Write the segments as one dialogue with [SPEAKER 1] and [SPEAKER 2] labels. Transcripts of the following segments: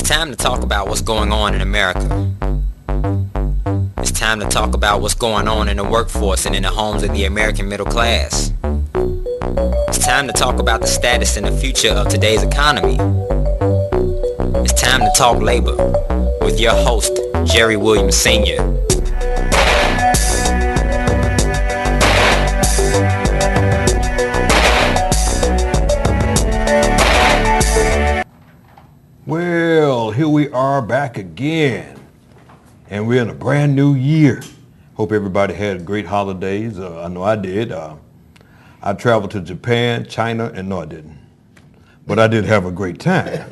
[SPEAKER 1] time to talk about what's going on in America. It's time to talk about what's going on in the workforce and in the homes of the American middle class. It's time to talk about the status and the future of today's economy. It's time to talk labor with your host, Jerry Williams Sr.
[SPEAKER 2] Well, here we are back again, and we're in a brand new year. Hope everybody had great holidays. I know I did. I traveled to Japan, China, and no, I didn't. But I did have a great time.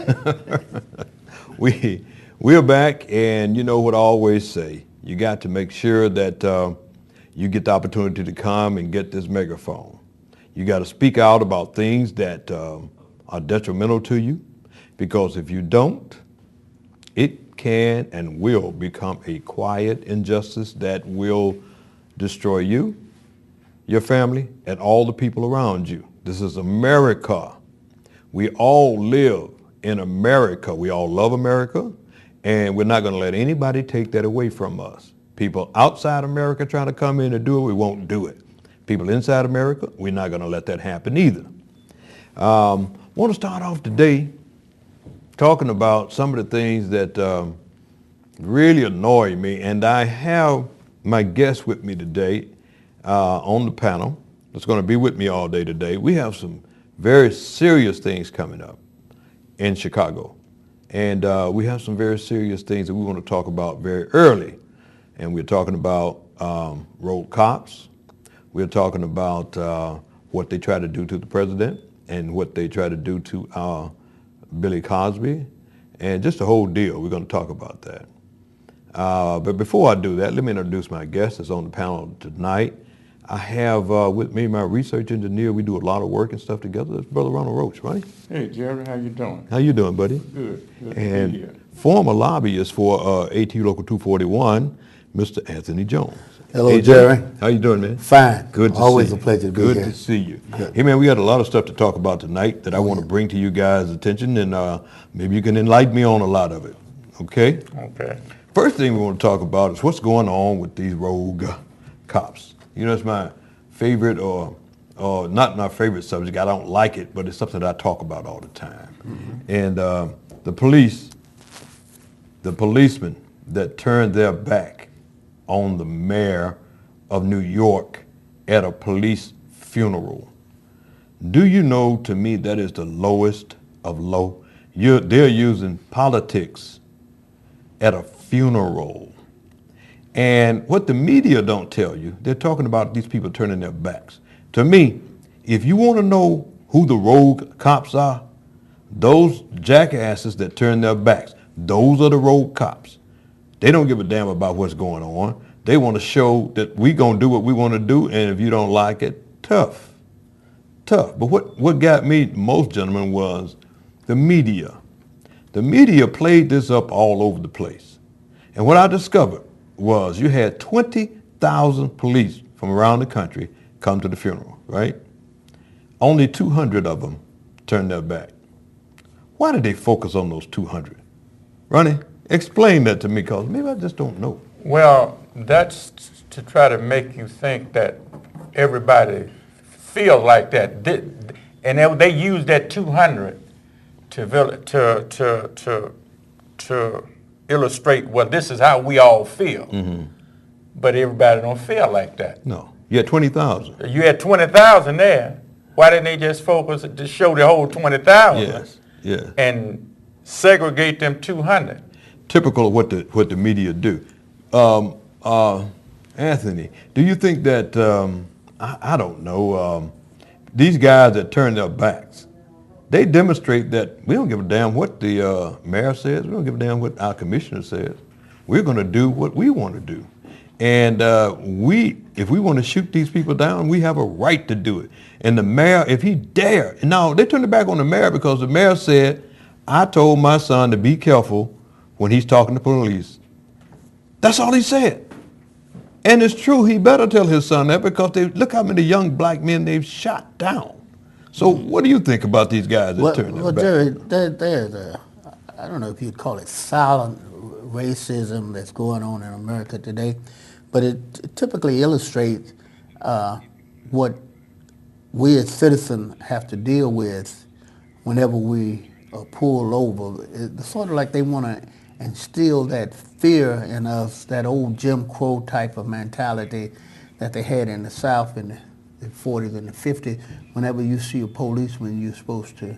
[SPEAKER 2] We're back, and you know what I always say. You got to make sure that you get the opportunity to come and get this megaphone. You got to speak out about things that are detrimental to you, because if you don't, it can and will become a quiet injustice that will destroy you, your family, and all the people around you. This is America. We all live in America. We all love America, and we're not going to let anybody take that away from us. People outside America trying to come in and do it, we won't do it. People inside America, we're not going to let that happen either. I want to start off today talking about some of the things that really annoy me, and I have my guest with me today on the panel that's going to be with me all day today. We have some very serious things coming up in Chicago, and we have some very serious things that we want to talk about very early, and we're talking about road cops. We're talking about what they try to do to the president and what they try to do to Billy Cosby, and just the whole deal. We're going to talk about that. But before I do that, let me introduce my guest that's on the panel tonight. I have with me my research engineer. We do a lot of work and stuff together. That's Brother Ronald Roach, right?
[SPEAKER 3] Hey, Jerry, how you doing?
[SPEAKER 2] How you doing, buddy?
[SPEAKER 3] Good. Good
[SPEAKER 2] And
[SPEAKER 3] to be here.
[SPEAKER 2] former lobbyist for AT Local 241, Mr. Anthony Jones.
[SPEAKER 4] Hello,
[SPEAKER 2] Hey,
[SPEAKER 4] Jerry.
[SPEAKER 2] How you doing, man?
[SPEAKER 4] Fine.
[SPEAKER 2] Good to
[SPEAKER 4] Always
[SPEAKER 2] see
[SPEAKER 4] a
[SPEAKER 2] you.
[SPEAKER 4] pleasure to be
[SPEAKER 2] Good
[SPEAKER 4] here.
[SPEAKER 2] to see you.
[SPEAKER 4] Good.
[SPEAKER 2] Hey, man, we got a lot of stuff to talk about tonight that I want to bring to you guys' attention, and maybe you can enlighten me on a lot of it. Okay?
[SPEAKER 3] Okay.
[SPEAKER 2] First thing we want to talk about is what's going on with these rogue cops. You know, it's my favorite, or not my favorite subject. I don't like it, but it's something that I talk about all the time. Mm-hmm. And the policemen that turned their back on the mayor of New York at a police funeral. Do you know, to me, that is the lowest of low? They're using politics at a funeral. And what the media don't tell you, they're talking about these people turning their backs. To me, if you want to know who the rogue cops are, those jackasses that turn their backs, those are the rogue cops. They don't give a damn about what's going on. They want to show that we going to do what we want to do, and if you don't like it, tough. But what got me most, gentlemen, was the media. The media played this up all over the place. And what I discovered was you had 20,000 police from around the country come to the funeral, right? Only 200 of them turned their back. Why did they focus on those 200? Ronnie, explain that to me, because maybe I just don't know.
[SPEAKER 3] Well, that's to try to make you think that everybody feels like that. And they use that 200 to illustrate, well, this is how we all feel. Mm-hmm. But everybody don't feel like that.
[SPEAKER 2] No. You had 20,000.
[SPEAKER 3] You had 20,000 there. Why didn't they just focus to show the whole 20,000?
[SPEAKER 2] Yes. Yeah.
[SPEAKER 3] And segregate them 200.
[SPEAKER 2] Typical of what the media do. Anthony, do you think that, I don't know, these guys that turn their backs, they demonstrate that we don't give a damn what the mayor says, we don't give a damn what our commissioner says. We're going to do what we want to do. And if we want to shoot these people down, we have a right to do it. And the mayor, if he dare, now they turned it back on the mayor because the mayor said, I told my son to be careful when he's talking to police. That's all he said. And it's true, he better tell his son that, because look how many young black men they've shot down. So what do you think about these guys that turned their back?
[SPEAKER 4] Jerry, I don't know if you'd call it silent racism that's going on in America today, but it typically illustrates what we as citizens have to deal with whenever we are pulled over. It's sort of like they want to instill that fear in us, that old Jim Crow type of mentality that they had in the South in the 40s and the 50s. Whenever you see a policeman, you're supposed to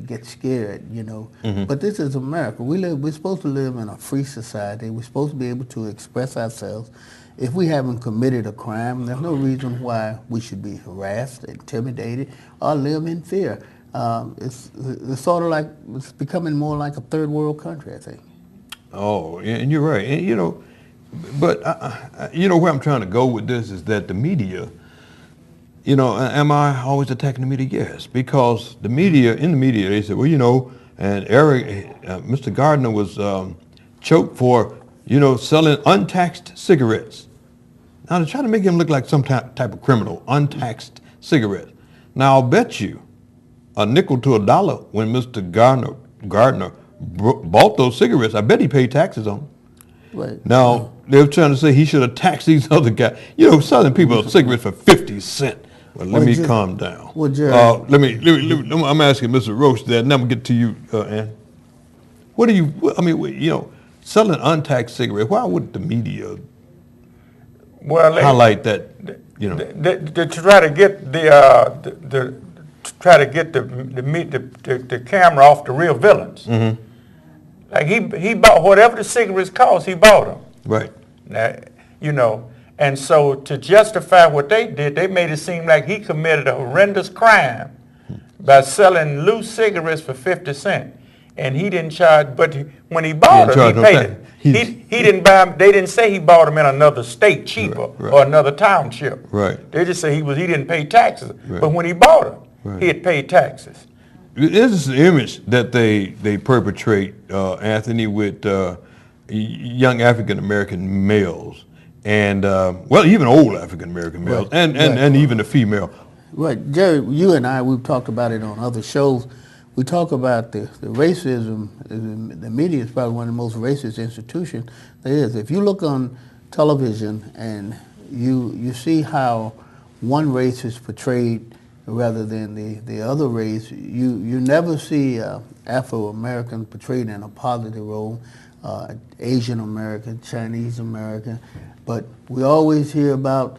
[SPEAKER 4] get scared, you know.
[SPEAKER 2] Mm-hmm.
[SPEAKER 4] But this is America. We're supposed to live in a free society. We're supposed to be able to express ourselves. If we haven't committed a crime, there's no reason why we should be harassed, intimidated, or live in fear. It's sort of like, it's becoming more like a third world country, I think.
[SPEAKER 2] Oh, and you're right. And, you know, but you know where I'm trying to go with this is that the media, you know, am I always attacking the media? Yes, because in the media, they said, well, you know, and Mr. Gardner was choked for, you know, selling untaxed cigarettes. Now, they're trying to make him look like some type of criminal, untaxed cigarettes. Now, I'll bet you a nickel to a dollar when Mr. Gardner bought those cigarettes, I bet he paid taxes on them.
[SPEAKER 4] Right.
[SPEAKER 2] Now, they're trying to say he should have taxed these other guys. You know, selling people cigarettes for 50 cents. Well, let me calm down.
[SPEAKER 4] Well, Jerry.
[SPEAKER 2] I'm asking Mr. Roach that, and I'm going to get to you, Ann. What do you, I mean, you know, selling untaxed cigarettes, why would the media highlight that, you know?
[SPEAKER 3] To try to get the camera off the real villains.
[SPEAKER 2] Mm-hmm.
[SPEAKER 3] Like he bought whatever the cigarettes cost, he bought them.
[SPEAKER 2] Right.
[SPEAKER 3] Now, you know, and so to justify what they did, they made it seem like he committed a horrendous crime by selling loose cigarettes for 50 cents. And he didn't charge, but when he bought them, he paid it. He didn't buy them. They didn't say he bought them in another state cheaper or another township.
[SPEAKER 2] Right.
[SPEAKER 3] They just say he didn't pay taxes. Right. But when he bought them, he had paid taxes.
[SPEAKER 2] This is the image that they perpetrate, Anthony, with young African American males, and well, even old African American males, and even the female.
[SPEAKER 4] Right, Jerry. You and I, we've talked about it on other shows. We talk about the racism. The media is probably one of the most racist institutions there is. If you look on television and you see how one race is portrayed rather than the other race, you never see Afro-American portrayed in a positive role, Asian American, Chinese American, but we always hear about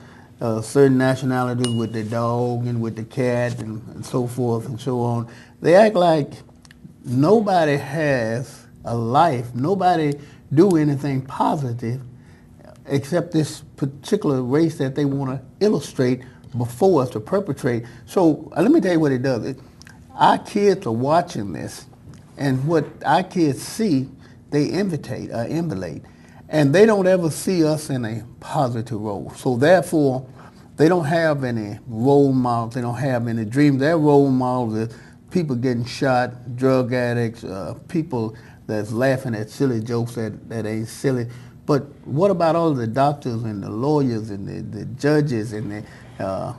[SPEAKER 4] certain nationalities with the dog and with the cat and so forth and so on. They act like nobody has a life, nobody do anything positive except this particular race that they want to illustrate before us to perpetrate. So let me tell you what it does. Our kids are watching this, and what our kids see, they emulate, and they don't ever see us in a positive role. So therefore, they don't have any role models. They don't have any dreams. Their role models are people getting shot, drug addicts, people that's laughing at silly jokes that ain't silly. But what about all the doctors and the lawyers and the judges and the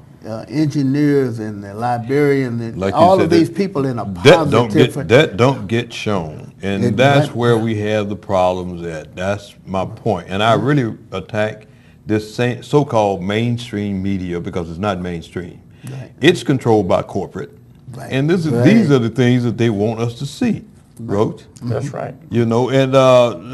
[SPEAKER 4] engineers and the librarians and
[SPEAKER 2] like
[SPEAKER 4] all of these people in a positive...
[SPEAKER 2] That don't get shown. And that's where we have the problems at. That's my point. And I really attack this so-called mainstream media because it's not mainstream.
[SPEAKER 4] Right.
[SPEAKER 2] It's controlled by corporate. Right. And these are the things that they want us to see. Roach?
[SPEAKER 3] That's right.
[SPEAKER 2] You know, and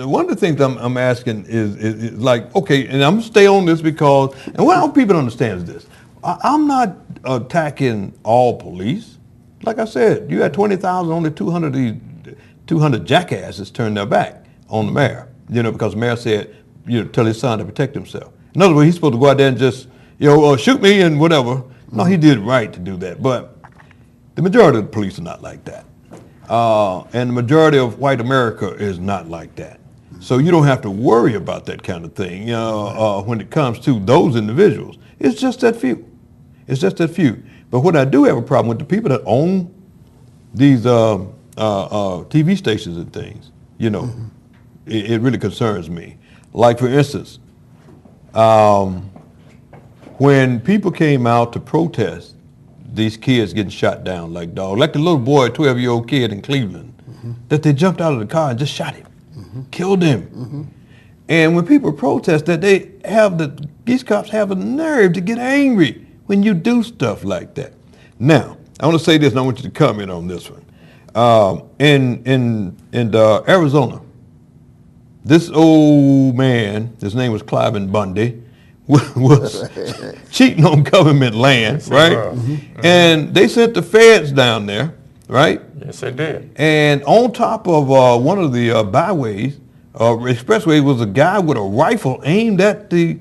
[SPEAKER 2] one of the things I'm asking is like, okay, and I'm going to stay on this because, and what I want people to understand is this. I'm not attacking all police. Like I said, you had 20,000, only 200 jackasses turned their back on the mayor, you know, because the mayor said, you know, tell his son to protect himself. In other words, he's supposed to go out there and just, you know, shoot me and whatever. No, he did right to do that. But the majority of the police are not like that. And the majority of white America is not like that. So you don't have to worry about that kind of thing when it comes to those individuals. It's just that few. It's just that few. But what I do have a problem with the people that own these TV stations and things, you know, it really concerns me. Like, for instance, when people came out to protest these kids getting shot down like dogs, like the little boy, 12-year-old kid in Cleveland, that they jumped out of the car and just shot him, killed him. And when people protest that, these cops have a nerve to get angry when you do stuff like that. Now, I want to say this, and I want you to comment on this one. In Arizona, this old man, his name was Cliven Bundy, was cheating on government land, right? And they sent the feds down there, right?
[SPEAKER 3] Yes, they did.
[SPEAKER 2] And on top of one of the byways, expressway, was a guy with a rifle aimed at the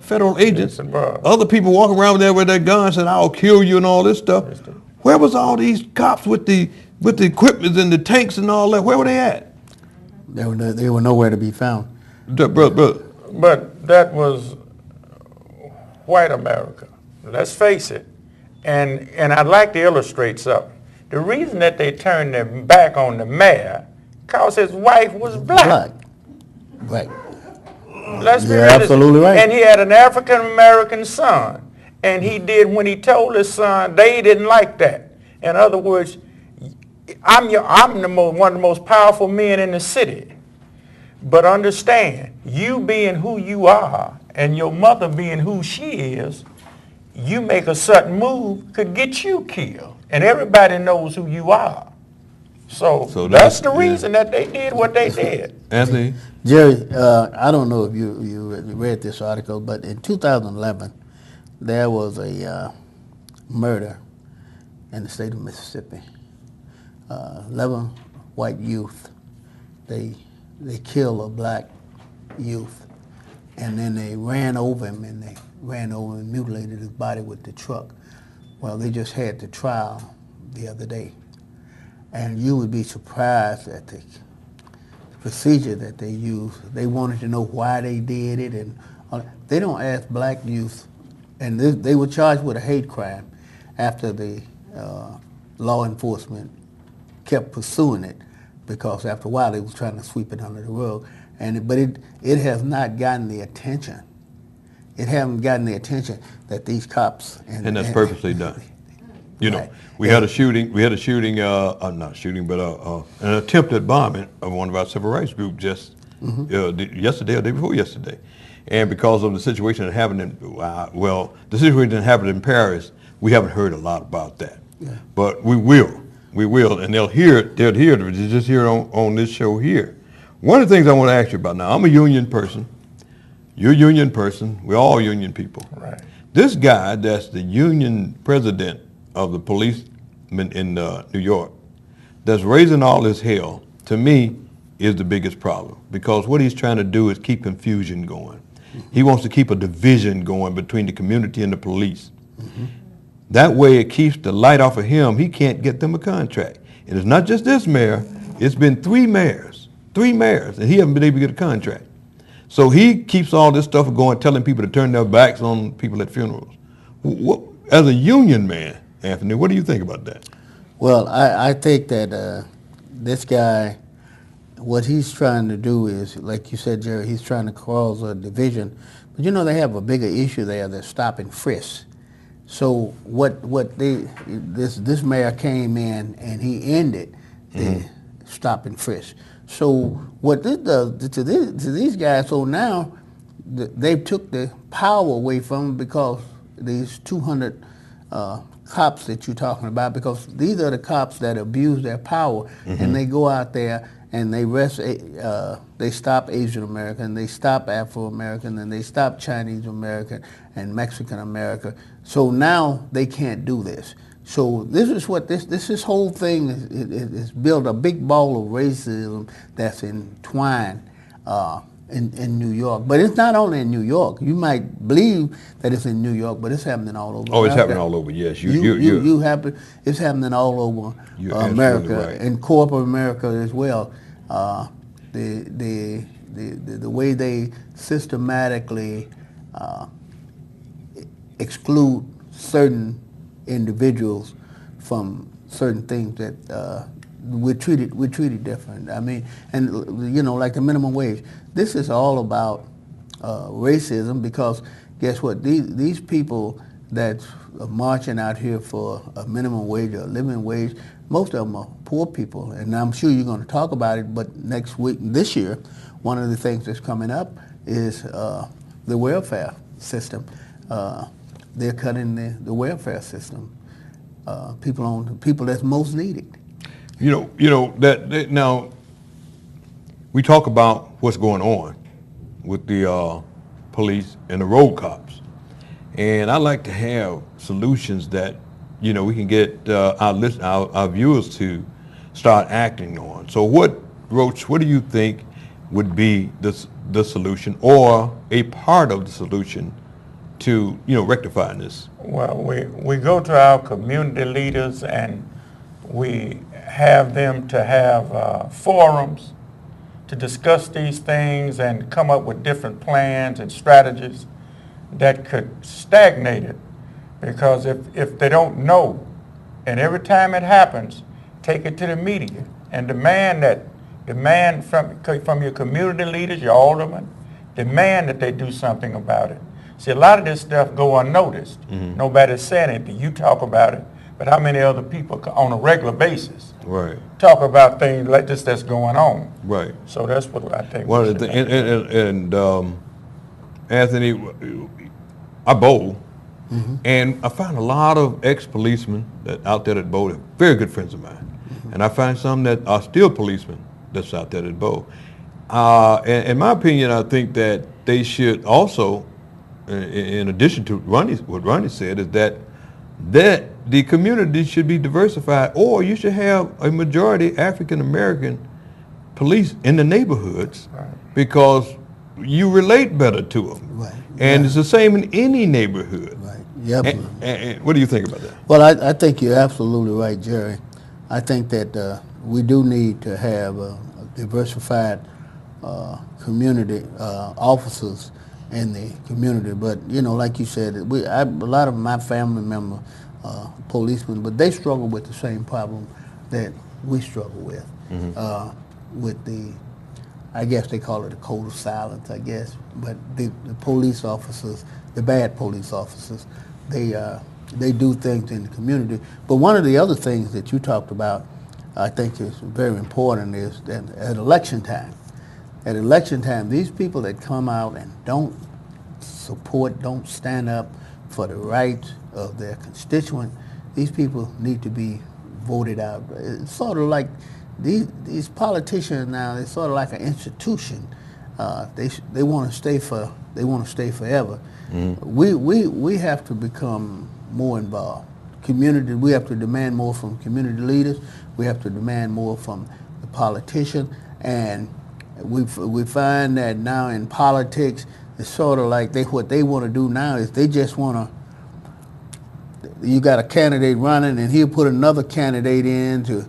[SPEAKER 2] federal agents.
[SPEAKER 3] Yes, it was.
[SPEAKER 2] Other people walking around there with their guns and I'll kill you and all this stuff.
[SPEAKER 3] Yes,
[SPEAKER 2] Where was all these cops with the equipment and the tanks and all that? Where were they at?
[SPEAKER 4] They were nowhere to be found.
[SPEAKER 2] Brother.
[SPEAKER 3] But that was white America. Let's face it. And I'd like to illustrate something. The reason that they turned their back on the mayor, because his wife was black.
[SPEAKER 4] Right.
[SPEAKER 3] Let's be
[SPEAKER 4] You're
[SPEAKER 3] realistic.
[SPEAKER 4] absolutely right.
[SPEAKER 3] And he had an African American son. And he did, when he told his son, they didn't like that. In other words, I'm one of the most powerful men in the city. But understand, you being who you are and your mother being who she is, you make a certain move could get you killed. And everybody knows who you are. So that's the reason that they did what they did.
[SPEAKER 2] Anthony?
[SPEAKER 4] Jerry, I don't know if you read this article, but in 2011, there was a murder in the state of Mississippi. 11 white youth, they killed a black youth, and then they ran over him and mutilated his body with the truck. Well, they just had the trial the other day, and you would be surprised at the procedure that they used. They wanted to know why they did it, and they don't ask black youth, and they were charged with a hate crime after the law enforcement kept pursuing it, because after a while they was trying to sweep it under the rug, but it has not gotten the attention. It hasn't gotten the attention that these cops
[SPEAKER 2] and that's purposely done. You know,
[SPEAKER 4] Right.
[SPEAKER 2] we had a shooting. Not shooting, but an attempted bombing of one of our civil rights groups just yesterday or the day before yesterday, and because of the situation that happened the situation that happened in Paris, we haven't heard a lot about that.
[SPEAKER 4] Yeah.
[SPEAKER 2] But we will, and they'll hear it. They'll hear it. Just hear it on this show here. One of the things I want to ask you about now, I'm a union person. You're a union person. We're all union people.
[SPEAKER 3] Right.
[SPEAKER 2] This guy that's the union president of the policemen in New York, that's raising all this hell, to me, is the biggest problem. Because what he's trying to do is keep confusion going. He wants to keep a division going between the community and the police. That way it keeps the light off of him. He can't get them a contract. And it's not just this mayor. It's been three mayors, and he hasn't been able to get a contract. So he keeps all this stuff going, telling people to turn their backs on people at funerals. As a union man, Anthony, what do you think about that?
[SPEAKER 4] Well, I think that this guy, what he's trying to do is, like you said, Jerry, he's trying to cause a division. But you know, they have a bigger issue there. They're stop and frisk. So this mayor came in and he ended the stop and frisk. So what this does to these guys, so now they took the power away from them, because these 200 cops that you're talking about, because these are the cops that abuse their power, and they go out there and they stop Asian American, they stop Afro American, and they stop Chinese American and Mexican American. So now they can't do this. So this is what this whole thing is built, a big ball of racism that's entwined in New York. But it's not only in New York. You might believe that it's in New York, but it's happening all over.
[SPEAKER 2] Oh, it's happening all over. Yes,
[SPEAKER 4] it's happening all over America,
[SPEAKER 2] right.
[SPEAKER 4] and corporate America as well. The way they systematically exclude certain individuals from certain things that we're treated different. I mean, and you know, like the minimum wage. This is all about racism, because guess what? These people that's marching out here for a minimum wage or a living wage. Most of them are poor people, and I'm sure you're going to talk about it. But next week, this year, one of the things that's coming up is the welfare system. They're cutting the welfare system. People that's most needed.
[SPEAKER 2] Now we talk about what's going on with the police and the road cops, and I like to have solutions that we can get our viewers to start acting on. So Roach, what do you think would be the solution or a part of the solution to rectifying this?
[SPEAKER 3] Well, we go to our community leaders and we have them to have forums to discuss these things and come up with different plans and strategies that could stagnate it. Because if they don't know, and every time it happens, take it to the media and demand from your community leaders, your aldermen, demand that they do something about it. See, a lot of this stuff go unnoticed. Mm-hmm. Nobody's saying anything. You talk about it, but how many other people on a regular basis talk about things like this that's going on?
[SPEAKER 2] Right.
[SPEAKER 3] So that's what I think.
[SPEAKER 2] One of the and Anthony, I bowl. Mm-hmm. And I find a lot of ex-policemen out there that bowl are very good friends of mine. Mm-hmm. And I find some that are still policemen that's out there that bowl. And in my opinion, I think that they should also, in addition to what Ronnie said, is that the community should be diversified, or you should have a majority African-American police in the neighborhoods, because you relate better to them. Right. And it's the same in any neighborhood.
[SPEAKER 4] Right. Yep.
[SPEAKER 2] And what do you think about that?
[SPEAKER 4] Well, I think you're absolutely right, Jerry. I think that we do need to have a diversified community officers in the community. But, like you said, a lot of my family members policemen, but they struggle with the same problem that we struggle with. Mm-hmm. With I guess they call it a code of silence, I guess. But the police officers, the bad police officers, they do things in the community. But one of the other things that you talked about, I think is very important, is that at election time, these people that come out and don't stand up for the rights of their constituent, these people need to be voted out. It's sort of like these politicians now, they're sort of like an institution. They want to stay forever. Mm-hmm. We have to become more involved. Community, we have to demand more from community leaders. We have to demand more from the politicians. And we find that now in politics, it's sort of like what they want to do now is they just want to. You got a candidate running, and he'll put another candidate in to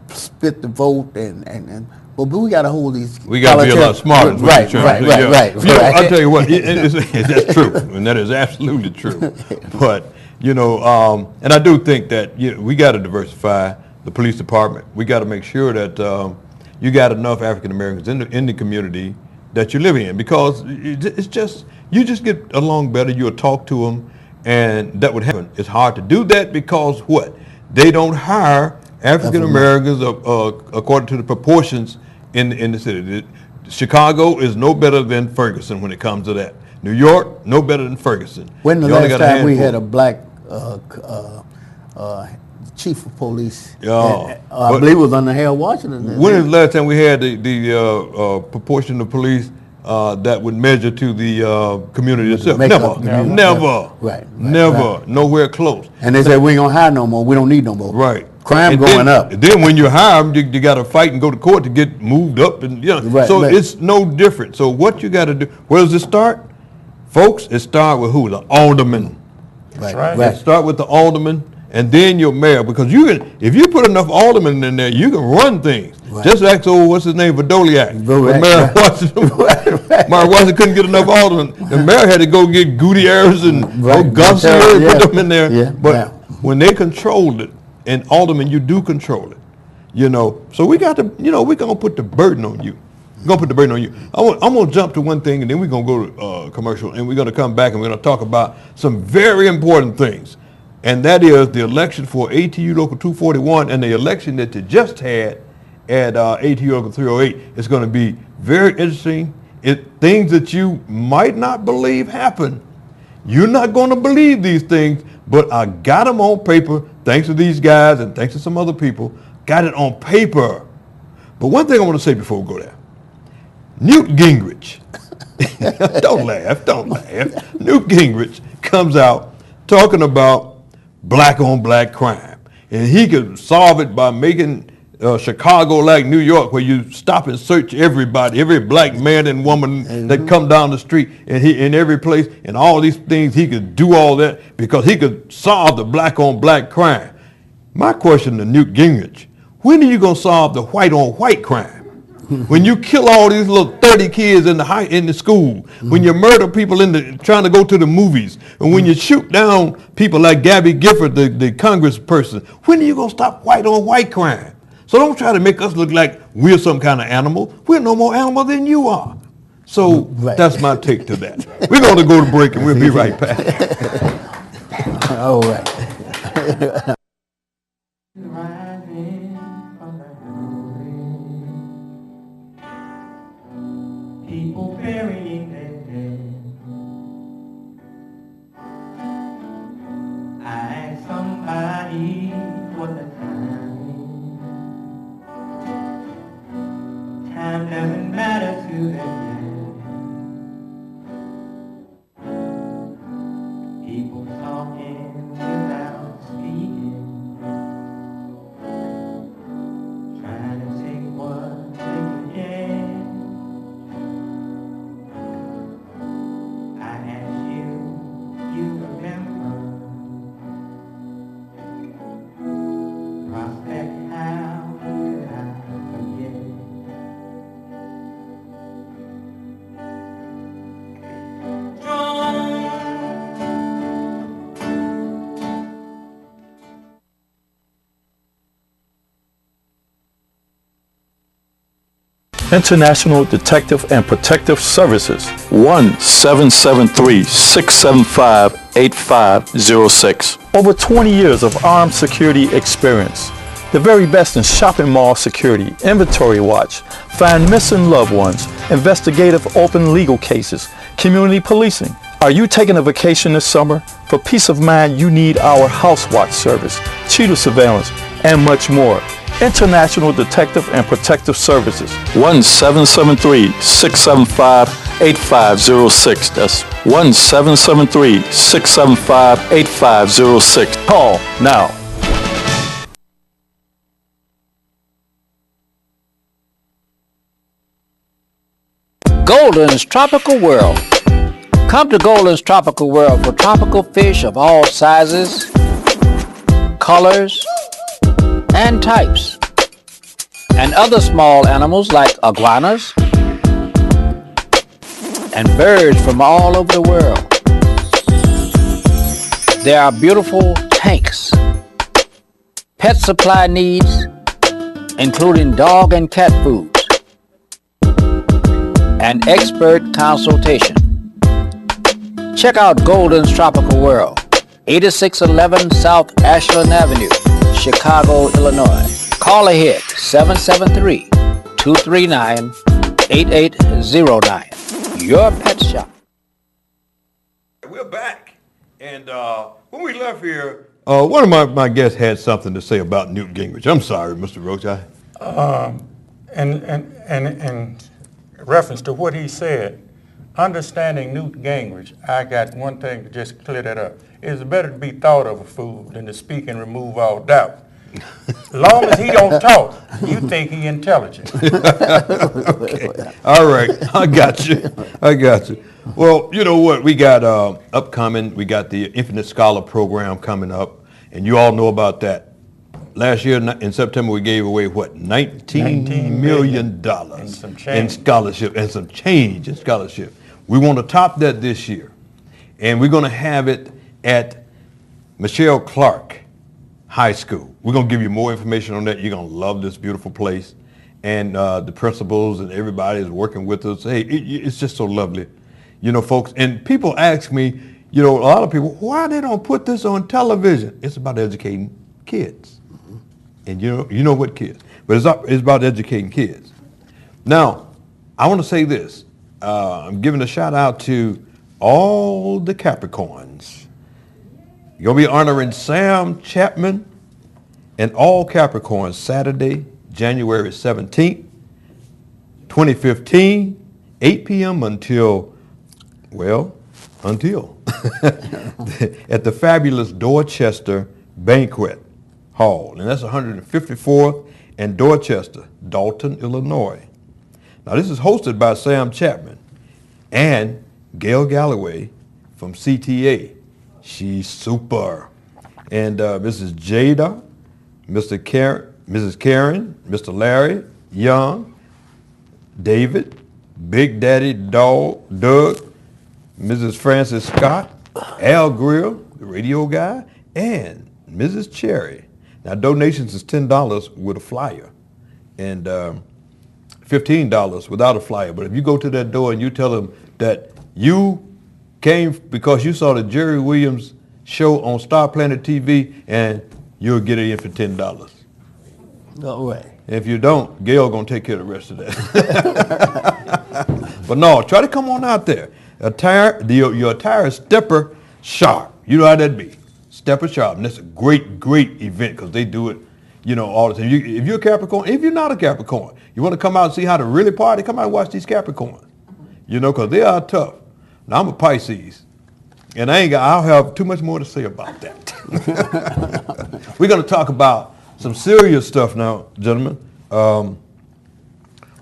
[SPEAKER 4] split the vote, but we got to hold these.
[SPEAKER 2] We got to be a lot smarter.
[SPEAKER 4] Right.
[SPEAKER 2] I'll tell you what, that's true, and that is absolutely true. But and I do think that we got to diversify the police department. We got to make sure that you got enough African Americans in the community that you live in, because it's just you just get along better. You'll talk to them, and that would happen. It's hard to do that because they don't hire African Americans according to the proportions in the city. Chicago is no better than Ferguson when it comes to that. New York, no better than Ferguson.
[SPEAKER 4] When the last time we had a black chief of police? I believe it was under Harold Washington.
[SPEAKER 2] When is the last time we had the proportion of police that would measure to the community itself? Never. Right. Nowhere close.
[SPEAKER 4] And they said we ain't gonna hire no more. We don't need no more.
[SPEAKER 2] Right.
[SPEAKER 4] Crime going up.
[SPEAKER 2] Then when you hire them, you got to fight and go to court to get moved up, and so it's no different. So what you got to do? Where does it start, folks? It starts with who? The alderman.
[SPEAKER 3] Right.
[SPEAKER 2] It start with the alderman, and then your mayor, because if you put enough aldermen in there, you can run things. Right. Just like what's his name, Verdoliak. Mayor Washington. Mayor Washington couldn't get enough aldermen. The mayor had to go get Gutierrez and Garcia and put them in there. Yeah. But when they controlled it, and alderman, you do control it, So we got to, we're gonna put the burden on you. I'm going to put the burden on you. I'm going to jump to one thing, and then we're going to go to commercial, and we're going to come back, and we're going to talk about some very important things. And that is the election for ATU Local 241 and the election that you just had at ATU Local 308. It's going to be very interesting. Things that you might not believe happen. You're not going to believe these things, but I got them on paper, thanks to these guys and thanks to some other people. Got it on paper. But one thing I want to say before we go there. Newt Gingrich. Don't laugh. Newt Gingrich comes out talking about black on black crime. And he could solve it by making Chicago like New York, where you stop and search everybody, every black man and woman that come down the street, and he in every place, and all these things. He could do all that because he could solve the black on black crime. My question to Newt Gingrich, when are you going to solve the white on white crime? When you kill all these little 30 kids in the school, when you murder people trying to go to the movies, and when you shoot down people like Gabby Gifford, the congressperson, when are you going to stop white on white crime? So don't try to make us look like we're some kind of animal. We're no more animal than you are. So that's my take to that. We're going to go to break, and we'll be right back.
[SPEAKER 4] All right.
[SPEAKER 5] People burying their dead. I asked somebody what the time doesn't matter to them. People talking without speaking, trying to take what they can get. You remember prospect, how could I forget?
[SPEAKER 6] International Detective and Protective Services, 1-773-675-8506. Over 20 years of armed security experience. The very best in shopping mall security, inventory watch, find missing loved ones, investigative open legal cases, community policing. Are you taking a vacation this summer? For peace of mind, you need our house watch service, cheetah surveillance, and much more. International Detective and Protective Services, 1-773-675-8506. That's 1-773-675-8506. Call now.
[SPEAKER 7] Golden's Tropical World. Come to Golden's Tropical World for tropical fish of all sizes, colors, and types, and other small animals like iguanas and birds from all over the world. There are beautiful tanks, pet supply needs, including dog and cat foods, and expert consultation. Check out Golden's Tropical World, 8611 South Ashland Avenue, Chicago, Illinois. Call ahead, 773-239-8809. Your pet shop.
[SPEAKER 2] We're back. And when we left here, one of my guests had something to say about Newt Gingrich. I'm sorry, Mr. Roach.
[SPEAKER 3] In reference to what he said, understanding Newt Gingrich, I got one thing to just clear that up. It's better to be thought of a fool than to speak and remove all doubt. As long as he don't talk, you think he intelligent.
[SPEAKER 2] Okay. All right. I got you. Well, you know what? We got upcoming. We got the Infinite Scholar Program coming up, and you all know about that. Last year in September, we gave away, what, $19 million in scholarship and some change in scholarship. We want to top that this year, and we're going to have it at Michelle Clark High School. We're going to give you more information on that. You're going to love this beautiful place. and the principals and everybody is working with us. Hey, it's just so lovely, you know, folks. And people ask me, you know, a lot of people, why they don't put this on television? It's about educating kids, and you know what kids, but it's about educating kids. Now, I want to say this. I'm giving a shout out to all the Capricorns. You're going to be honoring Sam Chapman and all Capricorns Saturday, January 17th, 2015, 8 p.m. until at the fabulous Dorchester Banquet Hall. And that's 154th and Dorchester, Dalton, Illinois. Now, this is hosted by Sam Chapman and Gail Galloway from CTA. She's super. And Mrs. Jada, Mrs. Karen, Mr. Larry, Young, David, Big Daddy Doug, Mrs. Francis Scott, Al Grill, the radio guy, and Mrs. Cherry. Now, donations is $10 with a flyer, and $15 without a flyer. But if you go to that door and you tell them that you came because you saw the Jerry Williams show on Star Planet TV, and you'll get it in for $10.
[SPEAKER 4] All right.
[SPEAKER 2] If you don't, Gail gonna take care of the rest of that. But no, try to come on out there. Your attire is stepper sharp. You know how that be. Stepper sharp. And that's a great, great event because they do it, you know, all the time. If you're a Capricorn, if you're not a Capricorn, you want to come out and see how to really party, come out and watch these Capricorns. You know, because they are tough. Now, I'm a Pisces, and I'll have too much more to say about that. We're going to talk about some serious stuff now, gentlemen. We're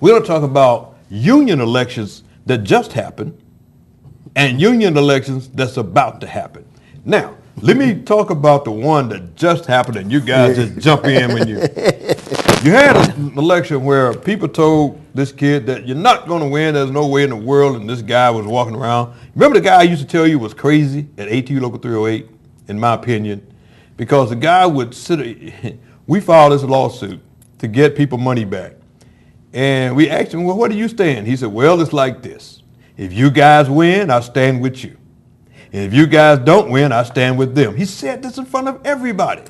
[SPEAKER 2] going to talk about union elections that just happened and union elections that's about to happen. Now, let me talk about the one that just happened, and you guys just jump in when you had an election where people told this kid that you're not going to win, there's no way in the world, and this guy was walking around. Remember the guy I used to tell you was crazy at ATU Local 308, in my opinion, because the guy would we filed this lawsuit to get people money back. And we asked him, well, where do you stand? He said, well, it's like this. If you guys win, I stand with you. And if you guys don't win, I stand with them. He said this in front of everybody.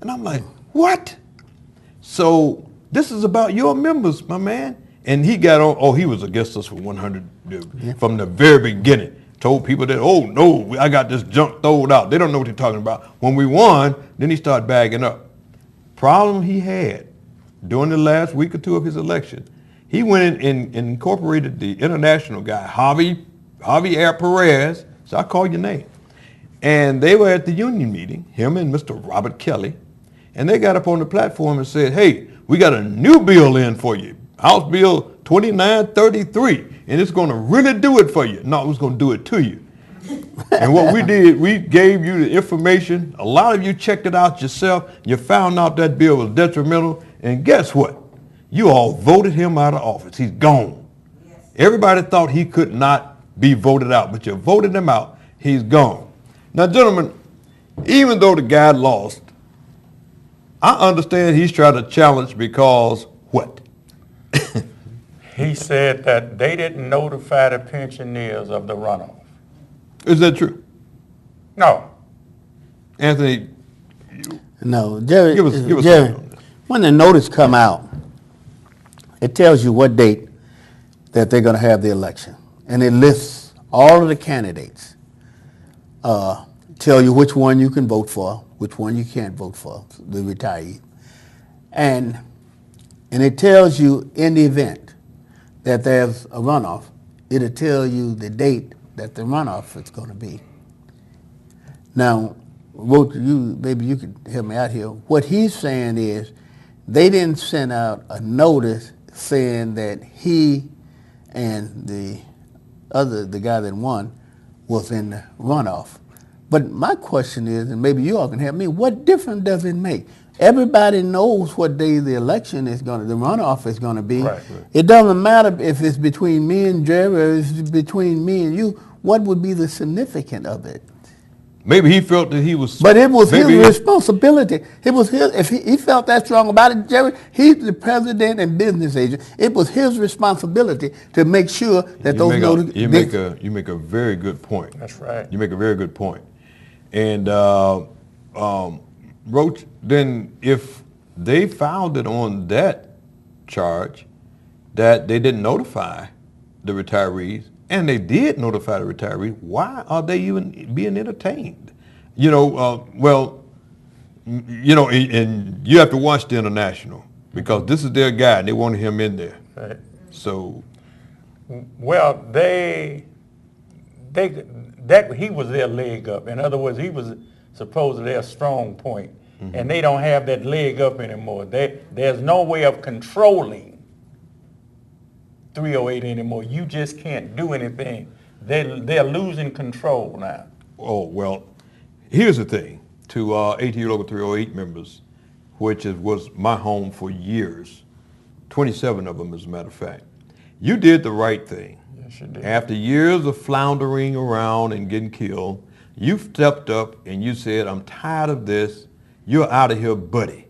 [SPEAKER 2] And I'm like, what? So this is about your members, my man. And he got on, he was against us for 100 from the very beginning. Told people that, oh, no, I got this junk thrown out. They don't know what they're talking about. When we won, then he started bagging up. Problem he had during the last week or two of his election, he went in and incorporated the international guy, Javier Perez, so I call your name. And they were at the union meeting, him and Mr. Robert Kelly, and they got up on the platform and said, hey, we got a new bill in for you, House Bill 2933, and it's going to really do it for you. No, it was going to do it to you. And what we did, we gave you the information. A lot of you checked it out yourself. You found out that bill was detrimental, and guess what? You all voted him out of office. He's gone. Yes. Everybody thought he could not be voted out, but you voted him out. He's gone. Now, gentlemen, even though the guy lost, I understand he's trying to challenge because what?
[SPEAKER 3] He said that they didn't notify the pensioners of the runoff.
[SPEAKER 2] Is that true?
[SPEAKER 3] No.
[SPEAKER 2] Anthony?
[SPEAKER 4] No, Jerry,
[SPEAKER 2] give us
[SPEAKER 4] Jerry, when the notice come out, it tells you what date that they're going to have the election. And it lists all of the candidates, tell you which one you can vote for, which one you can't vote for, the retiree. And it tells you in the event that there's a runoff, it'll tell you the date that the runoff is going to be. Now, Roach, maybe you could help me out here. What he's saying is they didn't send out a notice saying that he and the guy that won was in the runoff. But my question is, and maybe you all can help me, what difference does it make? Everybody knows what day the election is the runoff is going to be. Right. It doesn't matter if it's between me and Jerry or if it's between me and you. What would be the significance of it?
[SPEAKER 2] Maybe he felt that he was.
[SPEAKER 4] But it was his
[SPEAKER 2] maybe
[SPEAKER 4] responsibility. It was his. If he felt that strong about it, Jerry, he's the president and business agent. It was his responsibility to make sure that those
[SPEAKER 2] you make a very good point.
[SPEAKER 3] That's right.
[SPEAKER 2] You make a very good point. And Roach, then if they found it on that charge that they didn't notify the retirees, and they did notify the retirees, why are they even being entertained? You know, and you have to watch the International because this is their guy and they wanted him in there.
[SPEAKER 3] Right.
[SPEAKER 2] So,
[SPEAKER 3] Well, he was their leg up. In other words, he was supposedly their strong point. And they don't have that leg up anymore. There's no way of controlling 308 anymore. You just can't do anything. They're losing control now.
[SPEAKER 2] oh, well, here's the thing to ATU Local 308 members, which was my home for years, 27 of them as a matter of fact. You did the right thing.
[SPEAKER 3] Yes, you did.
[SPEAKER 2] After years of floundering around and getting killed, you stepped up and you said, I'm tired of this. You're out of here, buddy.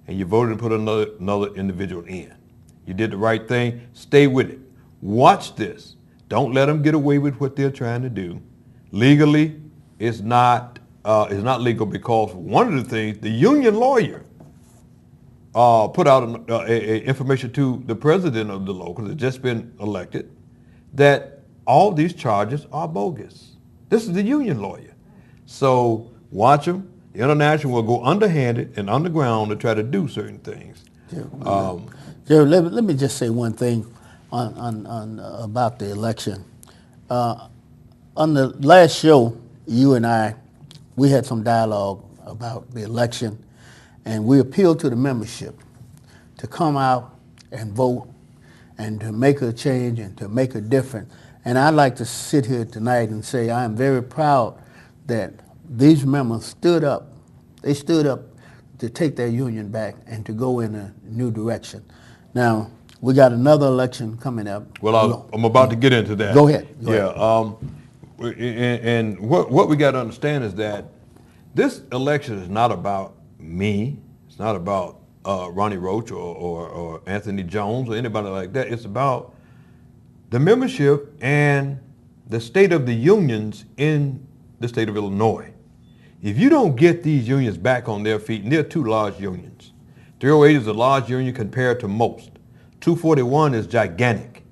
[SPEAKER 2] And you voted to put another individual in. You did the right thing. Stay with it. Watch this. Don't let them get away with what they're trying to do. Legally, it's not legal because one of the things, the union lawyer put out information to the president of the local that just been elected that all these charges are bogus. This is the union lawyer. So watch them. The International will go underhanded and underground to try to do certain things.
[SPEAKER 4] Jerry, let me just say one thing on about the election. On the last show, you and I, we had some dialogue about the election, and we appealed to the membership to come out and vote and to make a change and to make a difference. And I'd like to sit here tonight and say I am very proud that these members stood up. They stood up to take their union back and to go in a new direction. Now, we got another election coming up.
[SPEAKER 2] Well, I'm about to get into that.
[SPEAKER 4] Go ahead.
[SPEAKER 2] And what we got to understand is that this election is not about me. It's not about Ronnie Roach or Anthony Jones or anybody like that. It's about the membership and the state of the unions in the state of Illinois. If you don't get these unions back on their feet, and they're two large unions. 308 is a large union compared to most. 241 is gigantic.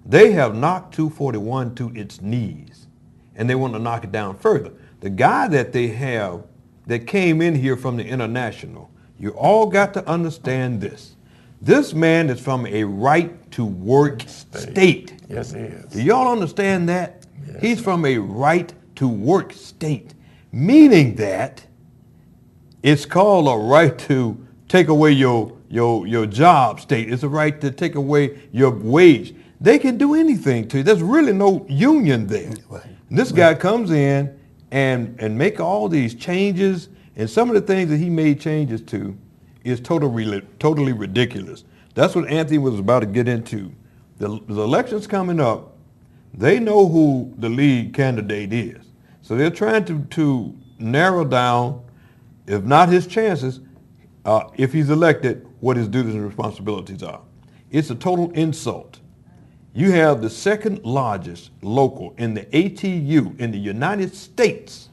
[SPEAKER 2] They have knocked 241 to its knees, and they want to knock it down further. The guy that they have that came in here from the International, you all got to understand this. This man is from a right-to-work state.
[SPEAKER 3] Yes, he is.
[SPEAKER 2] Do y'all understand that?
[SPEAKER 3] Yes.
[SPEAKER 2] He's from a right-to-work state, meaning that it's called a right to take away your job state. It's a right to take away your wage. They can do anything to you. There's really no union there.
[SPEAKER 4] Right.
[SPEAKER 2] And this guy comes in and make all these changes, and some of the things that he made changes to is totally ridiculous. That's what Anthony was about to get into. The election's coming up. They know who the lead candidate is. So they're trying to narrow down, if not his chances, if he's elected, what his duties and responsibilities are. It's a total insult. You have the second largest local in the ATU in the United States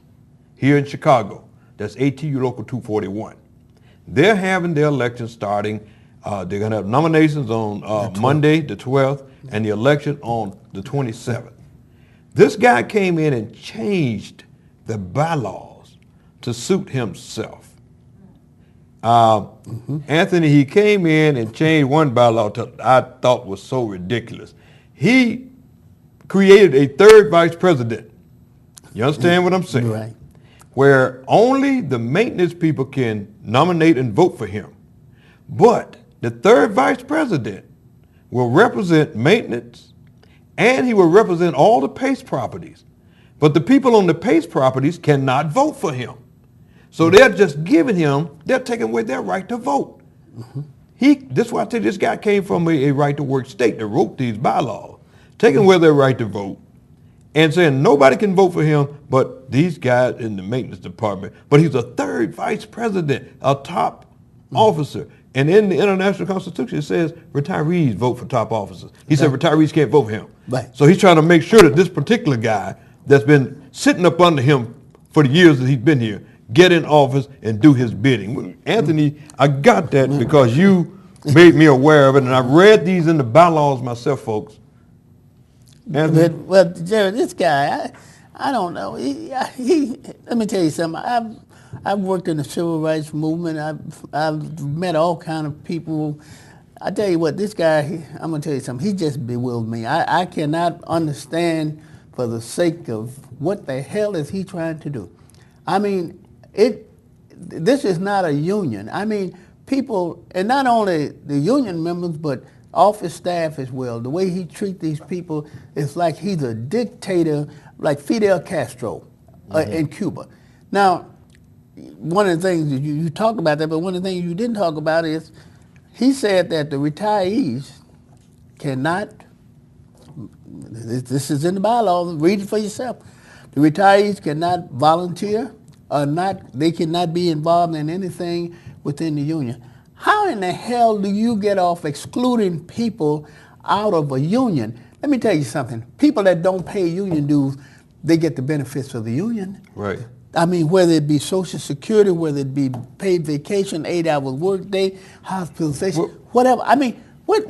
[SPEAKER 2] here in Chicago. That's ATU Local 241. They're having their election starting. They're going to have nominations on Monday, the 12th, and the election on the 27th. This guy came in and changed the bylaws to suit himself. Anthony, he came in and changed one bylaw that I thought was so ridiculous. He created a third vice president. You understand what I'm saying?
[SPEAKER 4] Right.
[SPEAKER 2] Where only the maintenance people can nominate and vote for him. But the third vice president will represent maintenance, and he will represent all the PACE properties. But the people on the PACE properties cannot vote for him. So they're just giving him, they're taking away their right to vote. This is why I tell you, this guy came from a right to work state that wrote these bylaws, taking away their right to vote. and saying nobody can vote for him but these guys in the maintenance department. But he's a third vice president, a top officer. And in the international constitution, it says retirees vote for top officers. He said retirees can't vote for him.
[SPEAKER 4] Right.
[SPEAKER 2] So he's trying to make sure that this particular guy that's been sitting up under him for the years that he's been here get in office and do his bidding. Anthony, I got that because you made me aware of it, and I read these in the bylaws myself, folks. Anthony?
[SPEAKER 4] Well, Jerry, this guy, I don't know. He let me tell you something. I've worked in the civil rights movement. I've met all kind of people. I tell you what, this guy, I'm gonna tell you something. He just bewildered me. I cannot understand for the sake of what the hell is he trying to do. I mean, this is not a union. I mean, people, and not only the union members, but office staff as well. The way he treats these people is like he's a dictator, like Fidel Castro in Cuba. Now, one of the things, you talked about that, but one of the things you didn't talk about is he said that the retirees cannot, this is in the bylaws, read it for yourself. The retirees cannot volunteer or they cannot be involved in anything within the union. How in the hell do you get off excluding people out of a union? Let me tell you something. People that don't pay union dues, they get the benefits of the union.
[SPEAKER 2] Right.
[SPEAKER 4] I mean, whether it be Social Security, whether it be paid vacation, 8-hour workday, hospitalization, whatever. I mean, who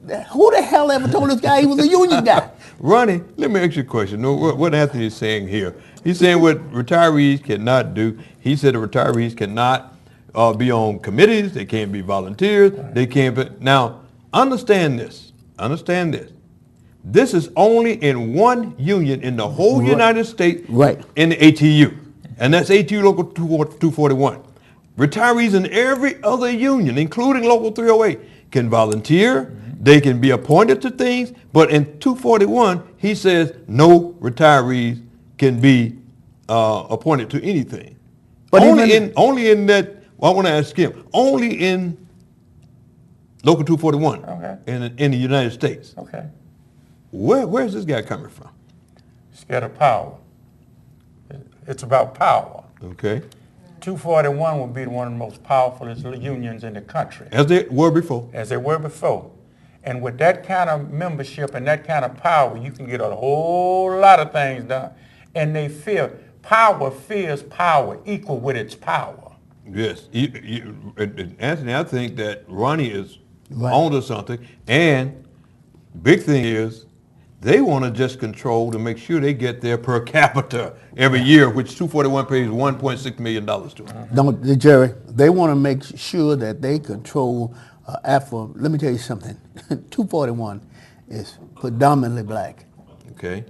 [SPEAKER 4] the hell ever told this guy he was a union guy?
[SPEAKER 2] Ronnie, let me ask you a question. No, what Anthony is saying here, he's saying what retirees cannot do. He said the retirees cannot be on committees. They can't be volunteers. They can't be. Now, understand this. Understand this. This is only in one union in the whole United States, in the ATU, and that's ATU Local 241. Retirees in every other union, including Local 308, can volunteer. They can be appointed to things, but in 241, he says no retirees can be appointed to anything. But only in that. Well, I want to ask him. Only in Local 241 in the United States.
[SPEAKER 3] Okay.
[SPEAKER 2] Where's this guy coming from?
[SPEAKER 3] Scared of power. It's about power.
[SPEAKER 2] Okay.
[SPEAKER 3] 241 would be one of the most powerful unions in the country.
[SPEAKER 2] As they were before.
[SPEAKER 3] As they were before. And with that kind of membership and that kind of power, you can get a whole lot of things done. And they fear, power fears power equal with its power.
[SPEAKER 2] Yes. Anthony, I think that Ronnie is onto something. And big thing is, they want to just control to make sure they get their per capita every year, which 241 pays $1.6 million to them.
[SPEAKER 4] No, Jerry, they want to make sure that they control let me tell you something. 241 is predominantly black.
[SPEAKER 2] Okay.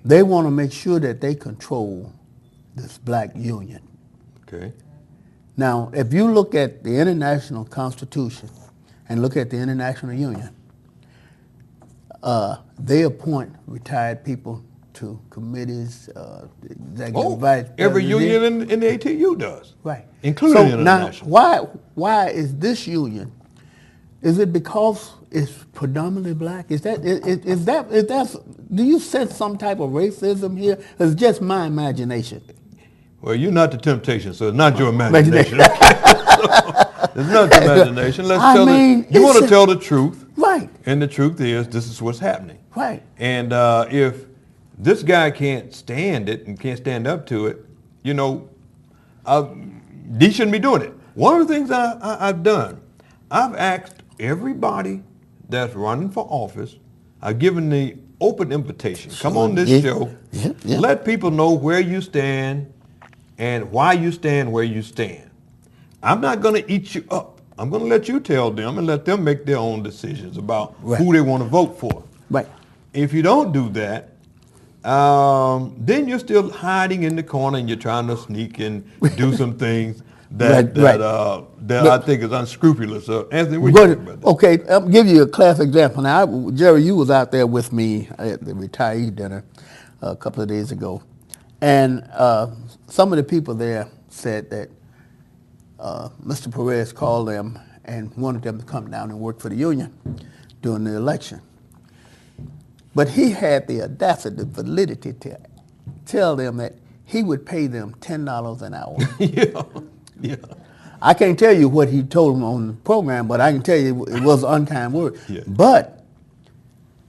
[SPEAKER 4] They want to make sure that they control this black union.
[SPEAKER 2] Okay.
[SPEAKER 4] Now, if you look at the International Constitution and look at the International Union, they appoint retired people to committees, executive vice president.
[SPEAKER 2] Every union in the ATU does.
[SPEAKER 4] Right.
[SPEAKER 2] Including the international.
[SPEAKER 4] Now, why is this union? Is it because it's predominantly black? Do you sense some type of racism here? It's just my imagination.
[SPEAKER 2] Well, you're not the temptation, so it's not your imagination. Okay. It's not your imagination. You want to tell the truth.
[SPEAKER 4] Right.
[SPEAKER 2] And the truth is, this is what's happening.
[SPEAKER 4] Right.
[SPEAKER 2] And if this guy can't stand it and can't stand up to it, he shouldn't be doing it. One of the things I've done, I've asked everybody that's running for office, I've given the open invitation. Come on this show. Let people know where you stand and why you stand where you stand. I'm not going to eat you up. I'm going to let you tell them and let them make their own decisions about who they want to vote for.
[SPEAKER 4] Right.
[SPEAKER 2] If you don't do that, then you're still hiding in the corner and you're trying to sneak and do some things that I think is unscrupulous. Anthony, what do you think about that? Okay,
[SPEAKER 4] I'll give you a classic example. Now, Jerry, you was out there with me at the retiree dinner a couple of days ago, and some of the people there said that Mr. Perez called them and wanted them to come down and work for the union during the election. But he had the audacity, the validity to tell them that he would pay them $10 an hour.
[SPEAKER 2] Yeah, yeah.
[SPEAKER 4] I can't tell you what he told them on the program, but I can tell you it was an unkind word.
[SPEAKER 2] Yeah.
[SPEAKER 4] But,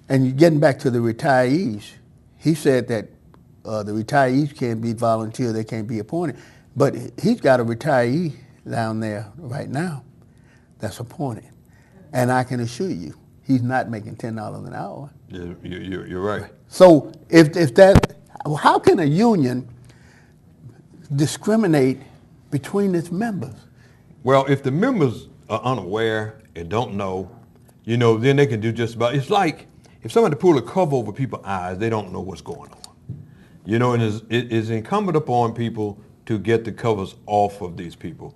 [SPEAKER 4] and getting back to the retirees, he said that the retirees can't be volunteer, they can't be appointed. But he's got a retiree down there right now that's appointed. And I can assure you, he's not making $10 an hour.
[SPEAKER 2] Yeah, you're right.
[SPEAKER 4] So if that, how can a union discriminate between its members?
[SPEAKER 2] Well, if the members are unaware and don't know, then they can do just about. It's like if somebody pull a cover over people's eyes, they don't know what's going on. And it's incumbent upon people to get the covers off of these people.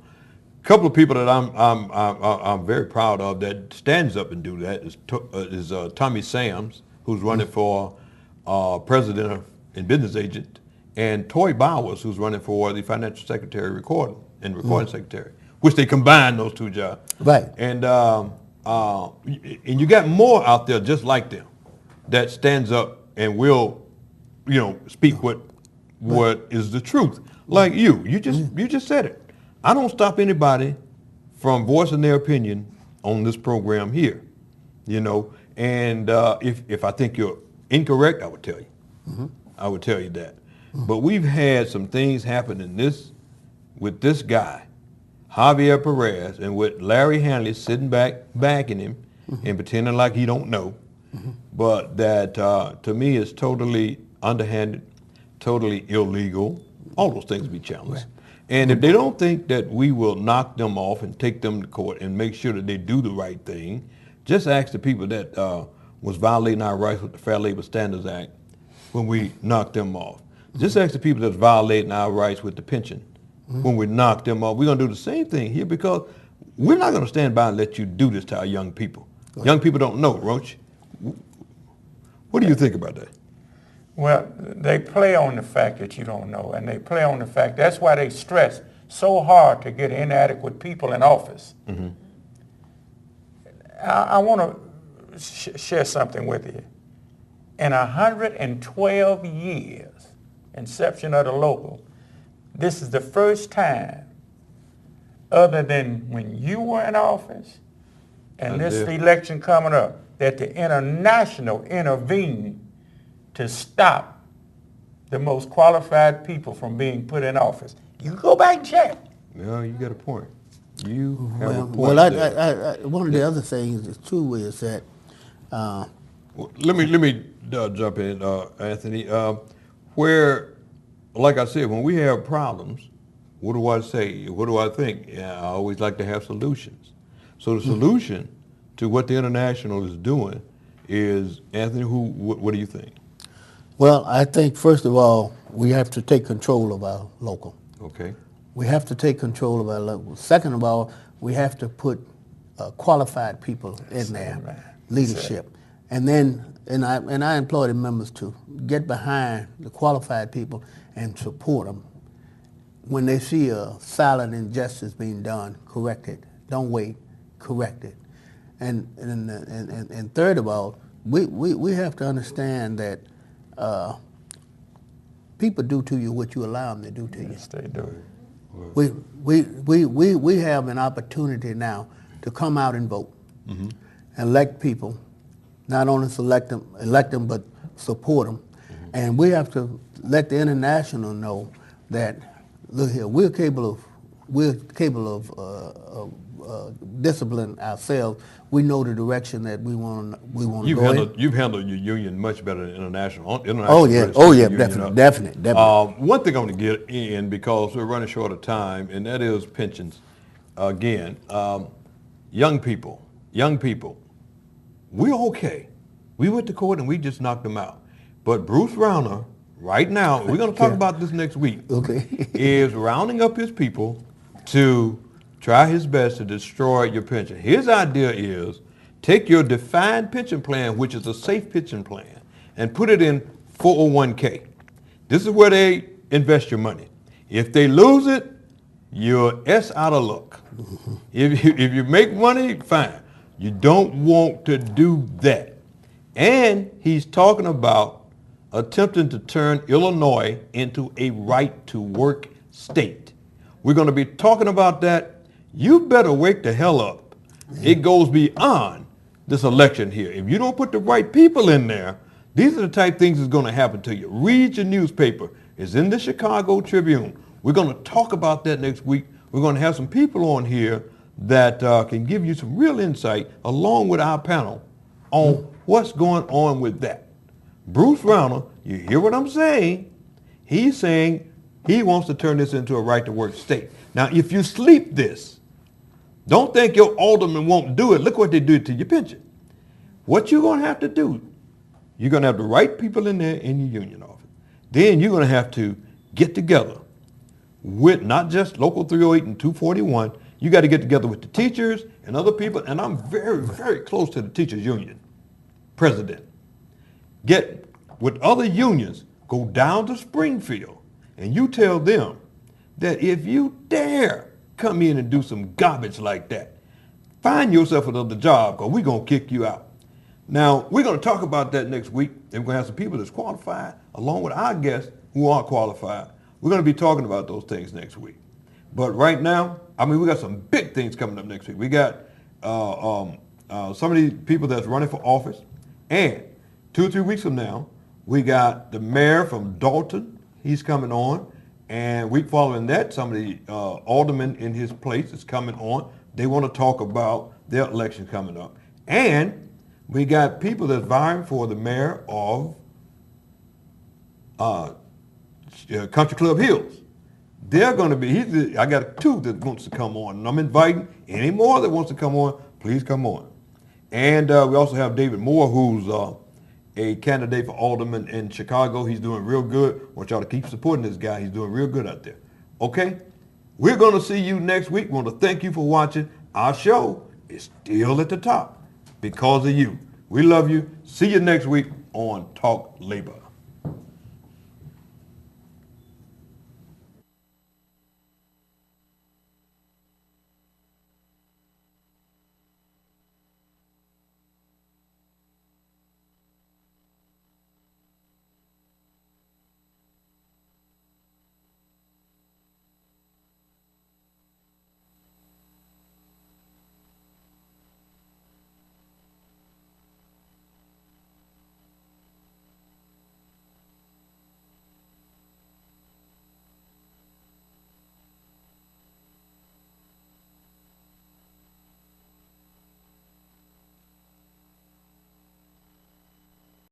[SPEAKER 2] A couple of people that I'm very proud of that stands up and do that is Tommy Sams, who's running for president and business agent, and Toy Bowers, who's running for the financial secretary recording secretary, which they combine those two jobs.
[SPEAKER 4] Right.
[SPEAKER 2] And you got more out there just like them that stands up and will, speak what is the truth. Like you just said it. I don't stop anybody from voicing their opinion on this program here, and if I think you're incorrect, I would tell you.
[SPEAKER 4] Mm-hmm.
[SPEAKER 2] I would tell you that. Mm-hmm. But we've had some things happen with this guy, Javier Perez, and with Larry Hanley sitting backing him and pretending like he don't know. Mm-hmm. But that to me is totally underhanded, totally illegal. All those things be challenged. Right. And if they don't think that we will knock them off and take them to court and make sure that they do the right thing, just ask the people that was violating our rights with the Fair Labor Standards Act when we knocked them off. Just ask the people that's violating our rights with the pension when we knock them off. We're going to do the same thing here because we're not going to stand by and let you do this to our young people. Young people don't know, Roach. What do you think about that?
[SPEAKER 3] Well, they play on the fact that you don't know, and they play on the fact, that's why they stress so hard to get inadequate people in office. Mm-hmm. I want to share something with you. In 112 years, inception of the local, this is the first time, other than when you were in office and this election coming up, that the international intervened to stop the most qualified people from being put in office. You go back and check.
[SPEAKER 2] No, you got a point. You have a point.
[SPEAKER 4] Well, I one of the other things too is that.
[SPEAKER 2] Let me jump in, Anthony. Where, like I said, when we have problems, what do I say? What do I think? I always like to have solutions. So the solution to what the international is doing is, Anthony, what do you think?
[SPEAKER 4] Well, I think, first of all, we have to take control of our local.
[SPEAKER 2] Okay.
[SPEAKER 4] We have to take control of our local. Second of all, we have to put qualified people in their leadership. And then, and I implore the members to get behind the qualified people and support them. When they see a silent injustice being done, correct it. Don't wait, correct it. And third of all, we have to understand that people do to you what you allow them to do to you.
[SPEAKER 3] Yes, they do.
[SPEAKER 4] We have an opportunity now to come out and vote, and elect people, not only elect them, but support them. And we have to let the international know that, look here, we're capable of discipline ourselves. We know the direction that we want to go in.
[SPEAKER 2] You've handled your union much better than international.
[SPEAKER 4] Oh yeah, definitely.
[SPEAKER 2] One thing I'm going to get in, because we're running short of time, and that is pensions. Again, young people, we're okay. We went to court and we just knocked them out. But Bruce Rauner, right now, we're going to talk about this next week, is rounding up his people to try his best to destroy your pension. His idea is take your defined pension plan, which is a safe pension plan, and put it in 401k. This is where they invest your money. If they lose it, you're out of luck. If you make money, fine. You don't want to do that. And he's talking about attempting to turn Illinois into a right-to-work state. We're going to be talking about that. You better wake the hell up. It goes beyond this election here. If you don't put the right people in there, these are the type of things that's going to happen to you. Read your newspaper. It's in the Chicago Tribune. We're going to talk about that next week. We're going to have some people on here that can give you some real insight along with our panel on what's going on with that. Bruce Ronald, you hear what I'm saying? He's saying he wants to turn this into a right-to-work state. Now, if you sleep this, don't think your alderman won't do it. Look what they did to your pension. What you're going to have to do, you're going to have the right people in there in your union office. Then you're going to have to get together with not just Local 308 and 241. You got to get together with the teachers and other people. And I'm very, very close to the teachers union president. Get with other unions, go down to Springfield, and you tell them that if you dare come in and do some garbage like that, find yourself another job, because we're going to kick you out. Now, we're going to talk about that next week, and we're going to have some people that's qualified, along with our guests who aren't qualified. We're going to be talking about those things next week. But right now, I mean, we got some big things coming up next week. We got some of these people that's running for office, and 2 or 3 weeks from now, we got the mayor from Dalton. He's coming on. And week following that, some of the aldermen in his place is coming on. They want to talk about their election coming up. And we got people that's vying for the mayor of Country Club Hills. They're going to be, I got 2 that wants to come on. And I'm inviting any more that wants to come on, please come on. And we also have David Moore, who's a candidate for alderman in Chicago. He's doing real good. I want y'all to keep supporting this guy. He's doing real good out there. Okay? We're going to see you next week. We want to thank you for watching. Our show is still at the top because of you. We love you. See you next week on Talk Labor.